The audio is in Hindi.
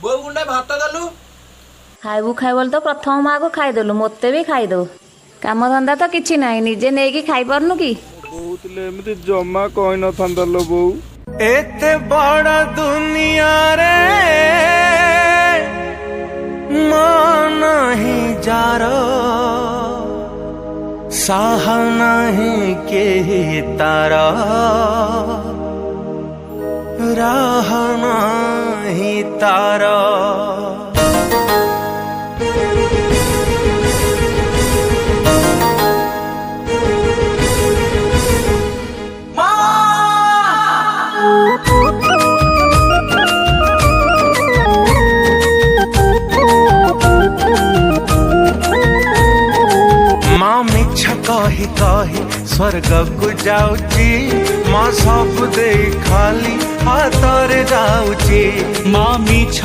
बोल गुंडा भात देलु खाइबू खाइबल तो प्रथम माँ को खाईदेलु मते भी खाईदो काम धंदा तो किछि नाही निजे नेकी खाई पारनु कि बहुतले एमती जमा कहि न थांदलो बो एते बड़ा दुनिया रे मन ही जारो साह नहीं के तारा राह नहीं तारा माँ मिछ कही कही स्वर्ग को जाऊची माँ सब दे खाली हाथ रे जाऊची माँ मिछ